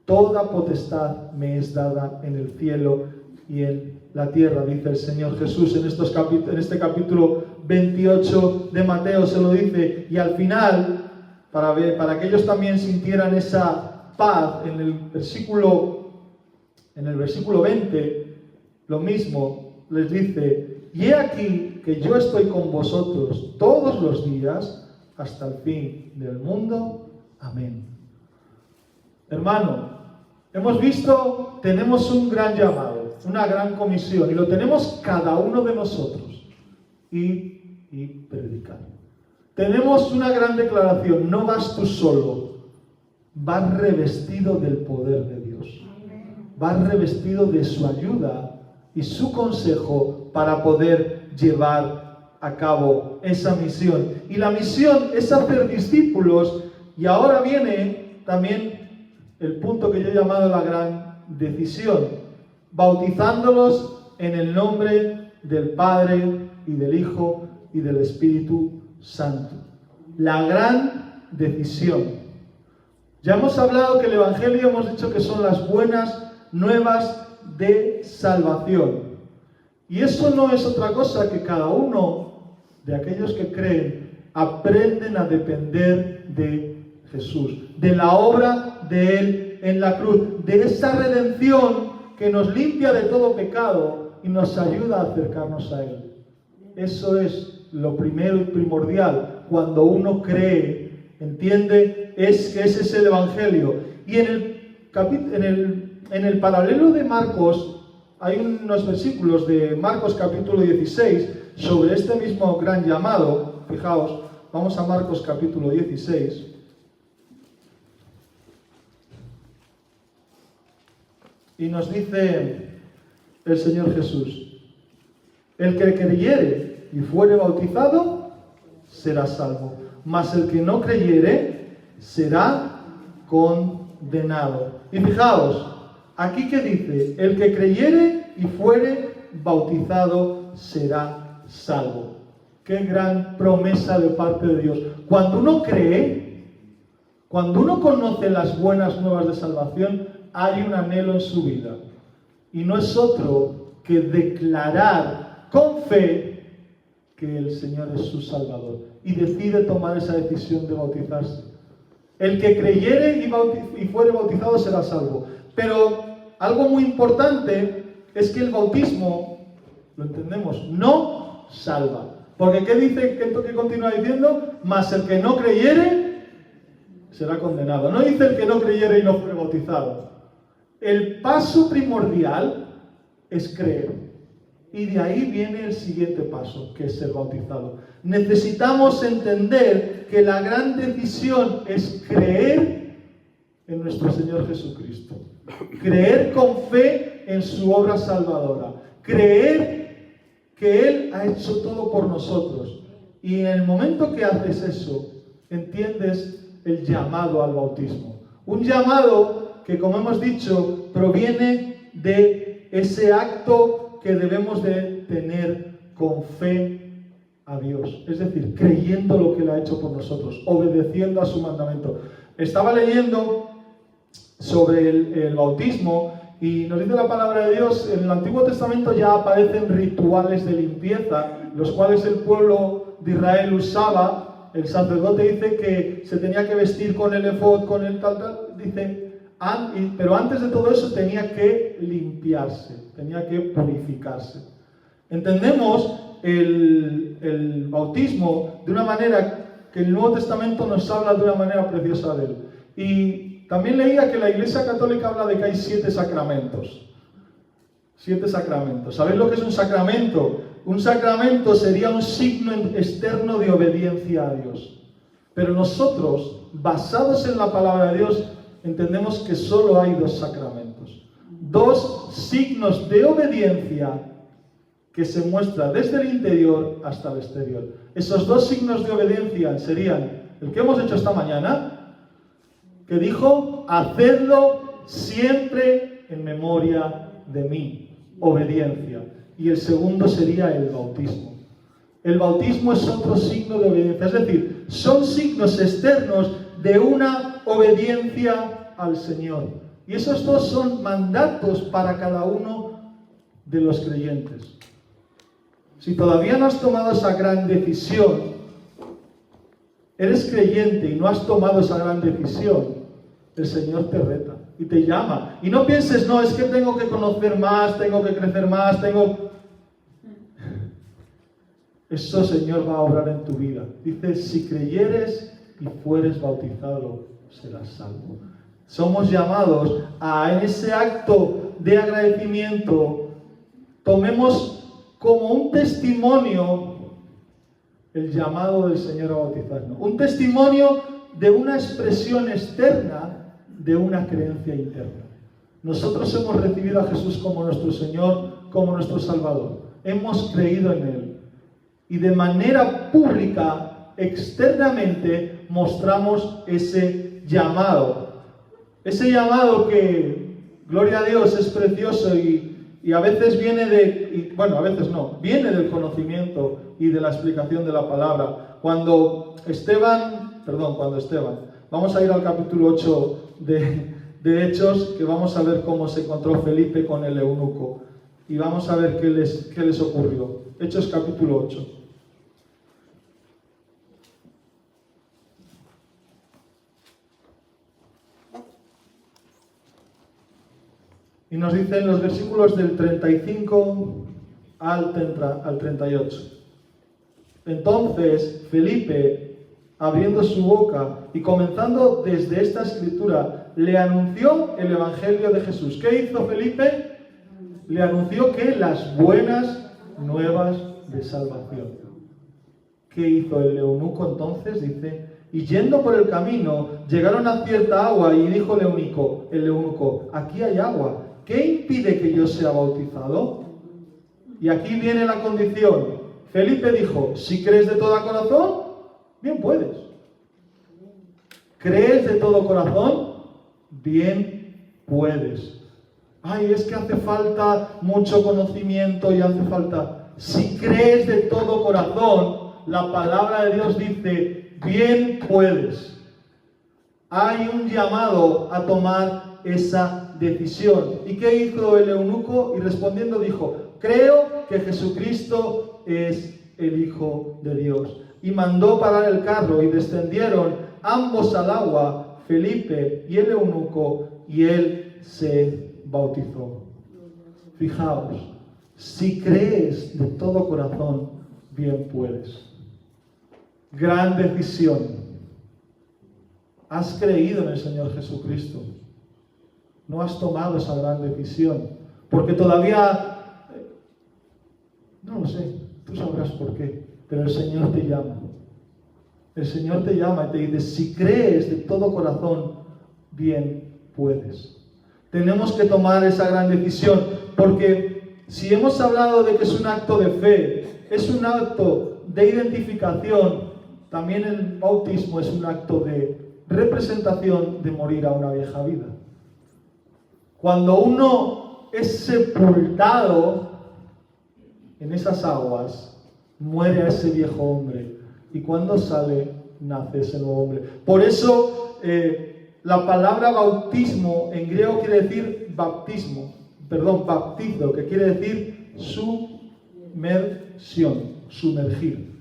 Toda potestad me es dada en el cielo y en la tierra, dice el Señor Jesús en este capítulo 28 de Mateo, se lo dice. Y al final, para que ellos también sintieran esa paz, en el versículo 20, lo mismo les dice, y he aquí que yo estoy con vosotros todos los días hasta el fin del mundo. Amén. Hermano, hemos visto, tenemos un gran llamado, una gran comisión, y lo tenemos cada uno de nosotros, ir y predicar. Tenemos una gran declaración, no vas tú solo, vas revestido del poder de Dios, vas revestido de su ayuda y su consejo para poder llevar a cabo esa misión. Y la misión es hacer discípulos, y ahora viene también el punto que yo he llamado la gran decisión, bautizándolos en el nombre del Padre y del Hijo y del Espíritu Santo. La gran decisión. Ya hemos hablado que el Evangelio, hemos dicho que son las buenas nuevas de salvación. Y eso no es otra cosa que cada uno de aquellos que creen aprenden a depender de Jesús, de la obra de Él en la cruz, de esa redención que nos limpia de todo pecado y nos ayuda a acercarnos a Él. Eso es lo primero y primordial. Cuando uno cree, entiende, es que ese es el Evangelio. Y en el paralelo de Marcos, hay unos versículos de Marcos capítulo 16 sobre este mismo gran llamado. Fijaos, vamos a Marcos capítulo 16. Y nos dice el Señor Jesús, el que creyere y fuere bautizado será salvo, mas el que no creyere será condenado. Y fijaos, Aquí que dice, el que creyere y fuere bautizado será salvo. Qué gran promesa de parte de Dios. Cuando uno cree, cuando uno conoce las buenas nuevas de salvación, hay un anhelo en su vida. Y no es otro que declarar con fe que el Señor es su Salvador. Y decide tomar esa decisión de bautizarse. El que creyere y fuere bautizado será salvo. Pero algo muy importante es que el bautismo, lo entendemos, no salva. Porque ¿qué dice? ¿Qué continúa diciendo? Mas el que no creyere será condenado. No dice el que no creyere y no fuere bautizado. El paso primordial es creer. Y de ahí viene el siguiente paso, que es ser bautizado. Necesitamos entender que la gran decisión es creer en nuestro Señor Jesucristo. Creer con fe en su obra salvadora. Creer que Él ha hecho todo por nosotros. Y en el momento que haces eso, entiendes el llamado al bautismo. Un llamado que, como hemos dicho, proviene de ese acto que debemos de tener con fe a Dios. Es decir, creyendo lo que Él ha hecho por nosotros, obedeciendo a su mandamiento. Estaba leyendo sobre el bautismo y nos dice la palabra de Dios, en el Antiguo Testamento ya aparecen rituales de limpieza, los cuales el pueblo de Israel usaba. El sacerdote dice que se tenía que vestir con el efod, con el tal, dice, pero antes de todo eso tenía que limpiarse, tenía que purificarse. Entendemos el bautismo de una manera que el Nuevo Testamento nos habla de una manera preciosa de él. Y también leía que la Iglesia Católica habla de que hay 7 sacramentos. 7 sacramentos. ¿Sabéis lo que es un sacramento? Un sacramento sería un signo externo de obediencia a Dios. Pero nosotros, basados en la palabra de Dios, entendemos que solo hay 2 sacramentos. 2 signos de obediencia que se muestran desde el interior hasta el exterior. Esos 2 signos de obediencia serían el que hemos hecho esta mañana, que dijo, hacedlo siempre en memoria de mí. Obediencia. Y el segundo sería el bautismo. El bautismo es otro signo de obediencia. Es decir, son signos externos de una obediencia al Señor. Y esos 2 son mandatos para cada uno de los creyentes. Si todavía no has tomado esa gran decisión, eres creyente y no has tomado esa gran decisión, el Señor te reta y te llama. Y no pienses, no, es que tengo que conocer más, tengo que crecer más, Eso, Señor, va a obrar en tu vida. Dice, si creyeres y fueres bautizado, serás salvo. Somos llamados a, en ese acto de agradecimiento, tomemos como un testimonio el llamado del Señor a bautizarnos. Un testimonio de una expresión externa de una creencia interna. Nosotros hemos recibido a Jesús como nuestro Señor, como nuestro Salvador. Hemos creído en Él. Y de manera pública, externamente, mostramos ese llamado. Ese llamado que, gloria a Dios, es precioso y a veces viene viene del conocimiento y de la explicación de la palabra. Cuando Esteban, vamos a ir al capítulo 8 de Hechos, que vamos a ver cómo se encontró Felipe con el eunuco. Y vamos a ver qué les ocurrió. Hechos capítulo 8. Y nos dicen los versículos del 35 al 38. Entonces Felipe, abriendo su boca y comenzando desde esta escritura, le anunció el Evangelio de Jesús. ¿Qué hizo Felipe? Le anunció que las buenas nuevas de salvación. ¿Qué hizo el eunuco entonces? Dice, y yendo por el camino, llegaron a cierta agua y dijo el eunuco, aquí hay agua, ¿qué impide que yo sea bautizado? Y aquí viene la condición. Felipe dijo, si crees de todo corazón, bien puedes. ¿Crees de todo corazón? Bien puedes. Ay, es que hace falta mucho conocimiento y hace falta... Si crees de todo corazón, la palabra de Dios dice, bien puedes. Hay un llamado a tomar esa decisión. ¿Y qué hizo el eunuco? Y respondiendo dijo, creo que Jesucristo es el Hijo de Dios. Y mandó parar el carro y descendieron ambos al agua, Felipe y el eunuco, y él se bautizó. Fijaos, si crees de todo corazón, bien puedes. Gran decisión. Has creído en el Señor Jesucristo. No has tomado esa gran decisión. Porque todavía, no lo sé, tú sabrás por qué. Pero el Señor te llama. El Señor te llama y te dice, si crees de todo corazón, bien puedes. Tenemos que tomar esa gran decisión. Porque si hemos hablado de que es un acto de fe, es un acto de identificación, también el bautismo es un acto de representación de morir a una vieja vida. Cuando uno es sepultado en esas aguas, muere a ese viejo hombre, y cuando sale, nace ese nuevo hombre. Por eso la palabra bautismo en griego quiere decir baptizo, que quiere decir sumergir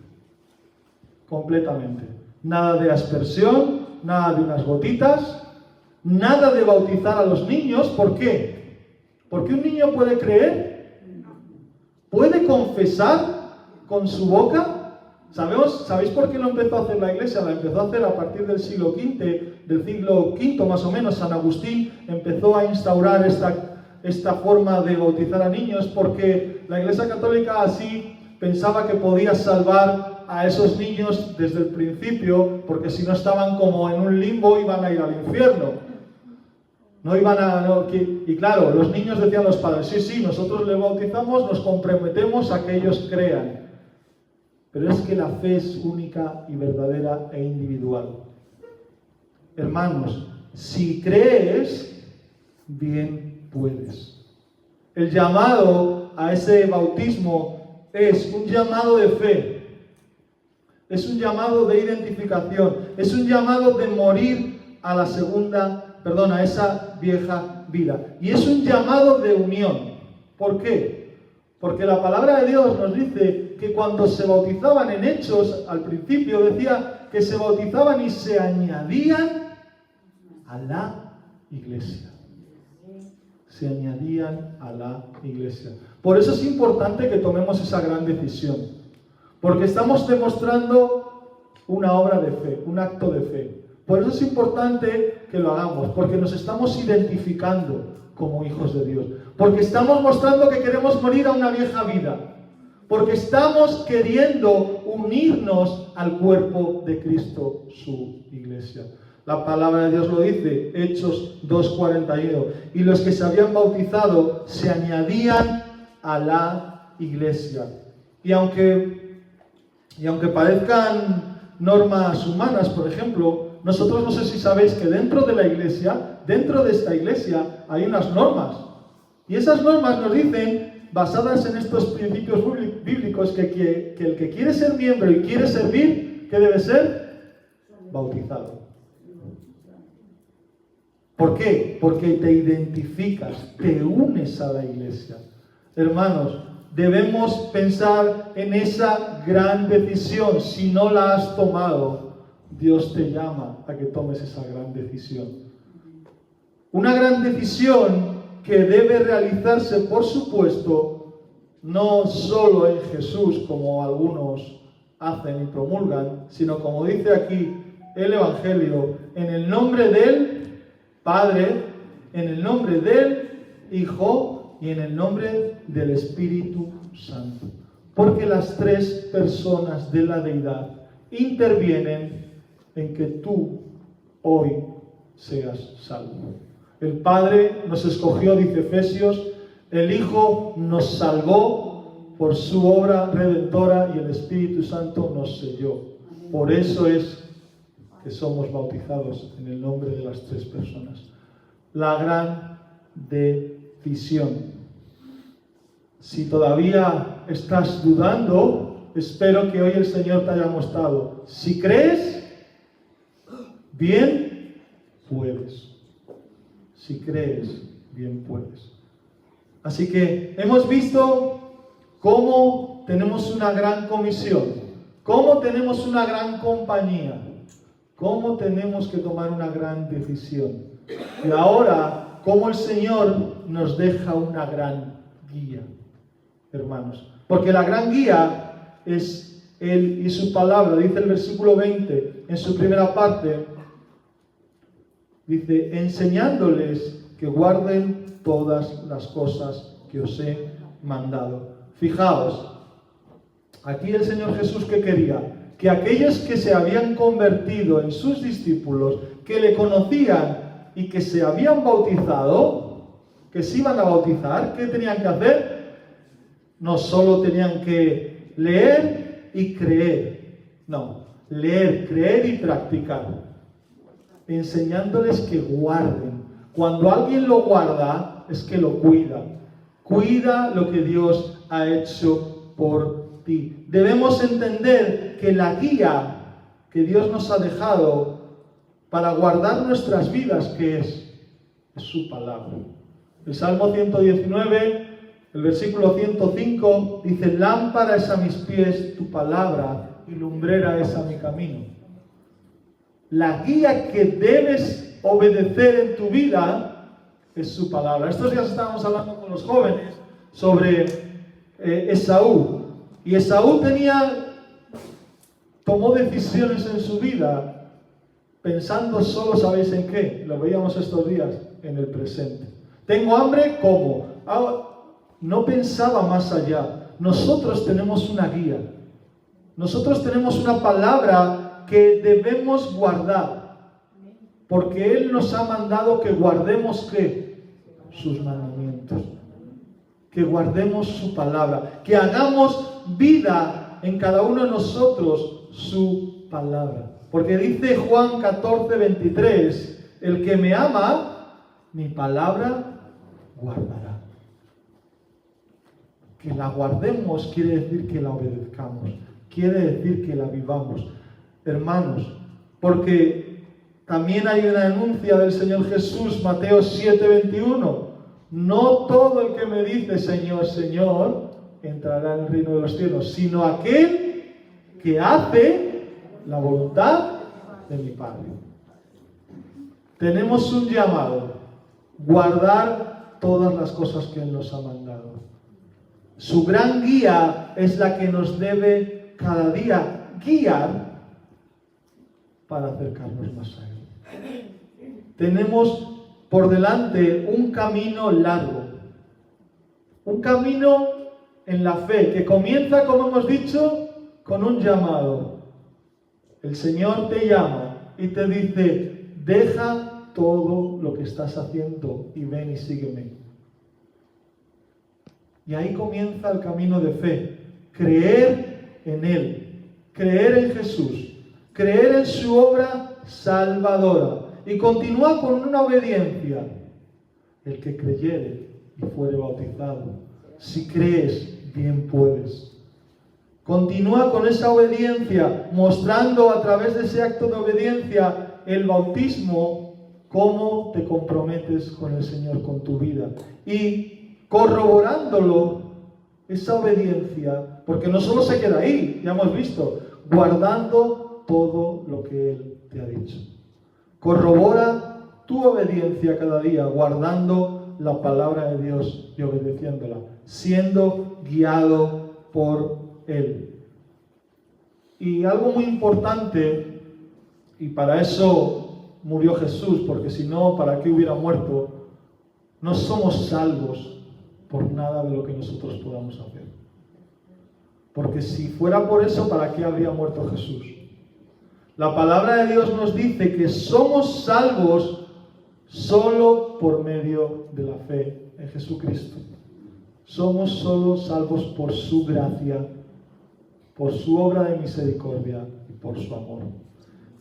completamente. Nada de aspersión, nada de unas gotitas, nada de bautizar a los niños. ¿Por qué? Porque un niño puede creer, puede confesar con su boca. ¿Sabéis por qué lo empezó a hacer la Iglesia? La empezó a hacer a partir del siglo V más o menos. San Agustín empezó a instaurar esta forma de bautizar a niños porque la Iglesia Católica así pensaba que podía salvar a esos niños desde el principio, porque si no estaban como en un limbo, iban a ir al infierno. Y claro, los niños decían a los padres, sí, nosotros les bautizamos, nos comprometemos a que ellos crean. Pero es que la fe es única y verdadera e individual. Hermanos, si crees, bien puedes. El llamado a ese bautismo es un llamado de fe. Es un llamado de identificación, es un llamado de morir a esa vieja vida. Y es un llamado de unión. ¿Por qué? Porque la palabra de Dios nos dice que cuando se bautizaban en Hechos, al principio decía que se bautizaban y se añadían a la iglesia. Se añadían a la iglesia. Por eso es importante que tomemos esa gran decisión. Porque estamos demostrando una obra de fe, un acto de fe. Por eso es importante que lo hagamos, porque nos estamos identificando como hijos de Dios. Porque estamos mostrando que queremos morir a una vieja vida. Porque estamos queriendo unirnos al cuerpo de Cristo, su iglesia. La palabra de Dios lo dice, Hechos 2:41. Y los que se habían bautizado se añadían a la iglesia. Y aunque parezcan normas humanas, por ejemplo, nosotros no sé si sabéis que dentro de esta iglesia, hay unas normas. Y esas normas nos dicen, basadas en estos principios bíblicos, que el que quiere ser miembro y quiere servir, ¿qué debe ser? Bautizado. ¿Por qué? Porque te identificas, te unes a la iglesia. Hermanos, debemos pensar en esa gran decisión. Si no la has tomado, Dios te llama a que tomes esa gran decisión. Una gran decisión que debe realizarse, por supuesto, no solo en Jesús, como algunos hacen y promulgan, sino como dice aquí el Evangelio, en el nombre del Padre, en el nombre del Hijo y en el nombre del Espíritu Santo. Porque las tres personas de la deidad intervienen en que tú hoy seas salvo. El Padre nos escogió, dice Efesios, el Hijo nos salvó por su obra redentora y el Espíritu Santo nos selló. Por eso es que somos bautizados en el nombre de las tres personas. La gran decisión. decisión. Si todavía estás dudando, espero que hoy el Señor te haya mostrado. Si crees, bien puedes. Si crees, bien puedes. Así que hemos visto cómo tenemos una gran comisión, cómo tenemos una gran compañía, cómo tenemos que tomar una gran decisión. Y ahora, cómo el Señor nos deja una gran guía, hermanos. Porque la gran guía es Él y su palabra. Dice el versículo 20, en su primera parte, dice, enseñándoles que guarden todas las cosas que os he mandado. Fijaos, aquí el Señor Jesús, ¿qué quería? Que aquellos que se habían convertido en sus discípulos, que le conocían y que se habían bautizado, que se iban a bautizar, ¿qué tenían que hacer? No solo tenían que leer y creer, no, leer, creer y practicar, enseñándoles que guarden. Cuando alguien lo guarda, es que lo cuida. Cuida lo que Dios ha hecho por ti. Debemos entender que la guía que Dios nos ha dejado para guardar nuestras vidas, ¿qué es? Es su palabra. El Salmo 119, el versículo 105, dice, lámpara es a mis pies tu palabra y lumbrera es a mi camino. La guía que debes obedecer en tu vida es su palabra. Estos días estábamos hablando con los jóvenes sobre Esaú. Y Esaú tomó decisiones en su vida pensando solo, ¿sabéis en qué? Lo veíamos estos días, en el presente. Tengo hambre, ¿cómo? No pensaba más allá. Nosotros tenemos una guía. Nosotros tenemos una palabra que debemos guardar. Porque Él nos ha mandado que guardemos, ¿qué? Sus mandamientos. Que guardemos su palabra. Que hagamos vida en cada uno de nosotros su palabra. Porque dice Juan 14:23, el que me ama, mi palabra guardará. Que la guardemos quiere decir que la obedezcamos. Quiere decir que la vivamos. Hermanos, porque también hay una denuncia del Señor Jesús, Mateo 7:21. No todo el que me dice Señor, Señor, entrará en el reino de los cielos, sino aquel que hace la voluntad de mi Padre. Tenemos un llamado, guardar todas las cosas que Él nos ha mandado. Su gran guía es la que nos debe cada día guiar para acercarnos más a Él. Tenemos por delante un camino largo, un camino en la fe que comienza, como hemos dicho, con un llamado. El Señor te llama y te dice, deja todo lo que estás haciendo y ven y sígueme. Y ahí comienza el camino de fe, creer en Él, creer en Jesús, creer en su obra salvadora. Y continúa con una obediencia. El que creyere y fuere bautizado, si crees, bien puedes. Continúa con esa obediencia, mostrando a través de ese acto de obediencia el bautismo, cómo te comprometes con el Señor, con tu vida. Y corroborándolo, esa obediencia, porque no solo se queda ahí, ya hemos visto, guardando todo lo que Él te ha dicho. Corrobora tu obediencia cada día, guardando la palabra de Dios y obedeciéndola, siendo guiado por Él. Y algo muy importante, y para eso murió Jesús, porque si no, ¿para qué hubiera muerto? No somos salvos por nada de lo que nosotros podamos hacer. Porque si fuera por eso, ¿para qué habría muerto Jesús? La palabra de Dios nos dice que somos salvos solo por medio de la fe en Jesucristo. Somos solo salvos por su gracia, por su obra de misericordia y por su amor.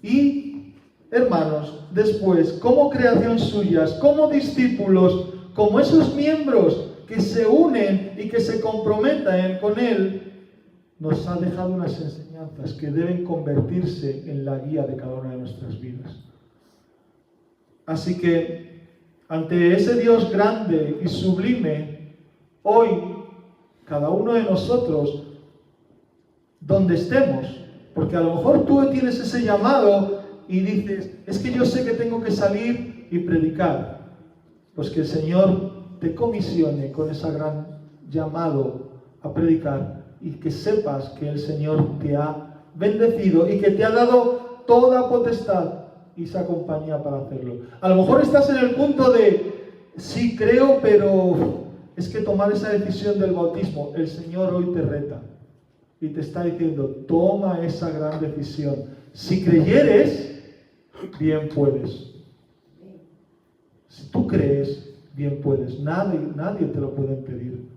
Y, hermanos, después, como creación suyas, como discípulos, como esos miembros que se unen y que se comprometen con Él, nos ha dejado unas enseñanzas que deben convertirse en la guía de cada una de nuestras vidas. Así que, ante ese Dios grande y sublime, hoy, cada uno de nosotros, donde estemos, porque a lo mejor tú tienes ese llamado y dices, es que yo sé que tengo que salir y predicar, pues que el Señor te comisione con ese gran llamado a predicar y que sepas que el Señor te ha bendecido y que te ha dado toda potestad y esa compañía para hacerlo. A lo mejor estás en el punto de, sí creo, pero es que tomar esa decisión del bautismo, el Señor hoy te reta y te está diciendo, toma esa gran decisión. Si creyeres, bien puedes. Si tú crees, bien puedes. Nadie te lo puede impedir.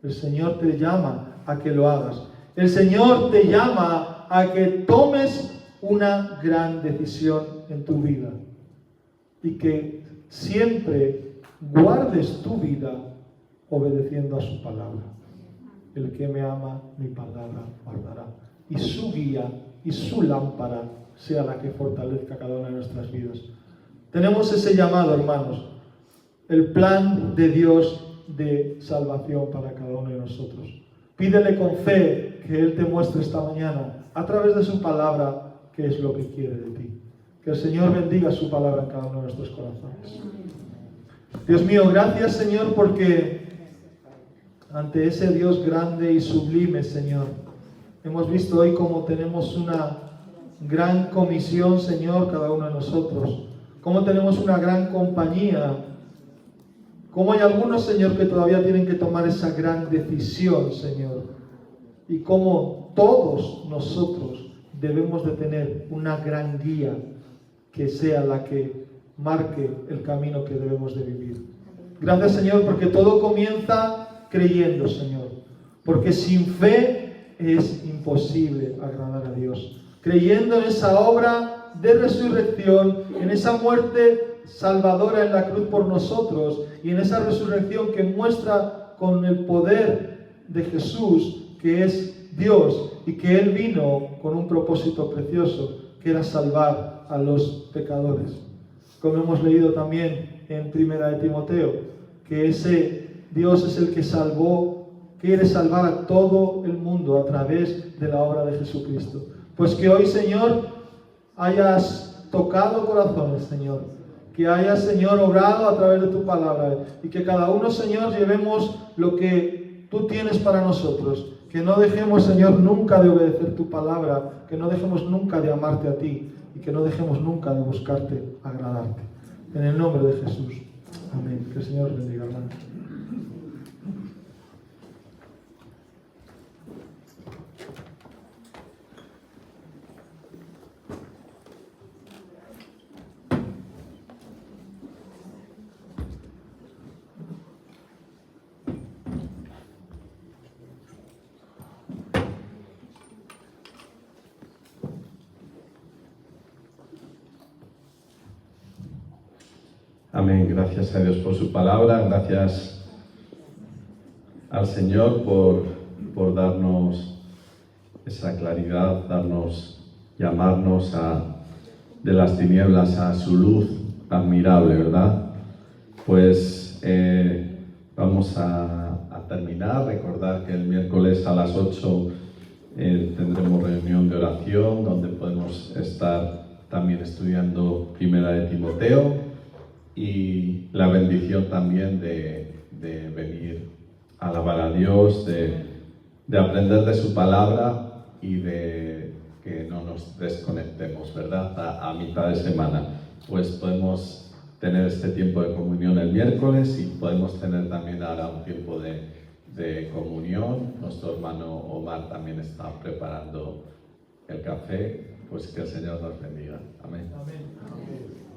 El Señor te llama a que lo hagas. El Señor te llama a que tomes una gran decisión en tu vida y que siempre guardes tu vida obedeciendo a su palabra. El que me ama, mi palabra guardará. Y su guía y su lámpara sea la que fortalezca cada una de nuestras vidas. Tenemos ese llamado, hermanos, el plan de Dios de salvación para cada uno de nosotros. Pídele con fe que Él te muestre esta mañana, a través de su palabra, qué es lo que quiere de ti. Que el Señor bendiga su palabra en cada uno de nuestros corazones. Dios mío, gracias, Señor, porque ante ese Dios grande y sublime, Señor, hemos visto hoy cómo tenemos una gran comisión, Señor, cada uno de nosotros. Cómo tenemos una gran compañía. Cómo hay algunos, Señor, que todavía tienen que tomar esa gran decisión, Señor. Y cómo todos nosotros debemos de tener una gran guía que sea la que marque el camino que debemos de vivir. Gracias, Señor, porque todo comienza creyendo, Señor. Porque sin fe es imposible agradar a Dios. Creyendo en esa obra de resurrección, en esa muerte salvadora en la cruz por nosotros y en esa resurrección que muestra con el poder de Jesús que es Dios y que Él vino con un propósito precioso que era salvar a los pecadores. Como hemos leído también en 1 de Timoteo, que ese Dios es el que quiere salvar a todo el mundo a través de la obra de Jesucristo. Pues que hoy, Señor, hayas tocado corazones, Señor. Que hayas, Señor, obrado a través de tu palabra. Y que cada uno, Señor, llevemos lo que tú tienes para nosotros. Que no dejemos, Señor, nunca de obedecer tu palabra. Que no dejemos nunca de amarte a ti. Y que no dejemos nunca de buscarte, agradarte. En el nombre de Jesús. Amén. Que el Señor os bendiga, hermano. Amén. Gracias a Dios por su palabra. Gracias al Señor por darnos esa claridad, llamarnos de las tinieblas a su luz admirable, ¿verdad? Pues vamos a terminar. Recordar que el miércoles a las 8 tendremos reunión de oración donde podemos estar también estudiando 1 de Timoteo. Y la bendición también de venir a alabar a Dios, de aprender de su palabra y de que no nos desconectemos, ¿verdad? A mitad de semana. Pues podemos tener este tiempo de comunión el miércoles y podemos tener también ahora un tiempo de comunión. Nuestro hermano Omar también está preparando el café. Pues que el Señor nos bendiga. Amén. Amén. Amén.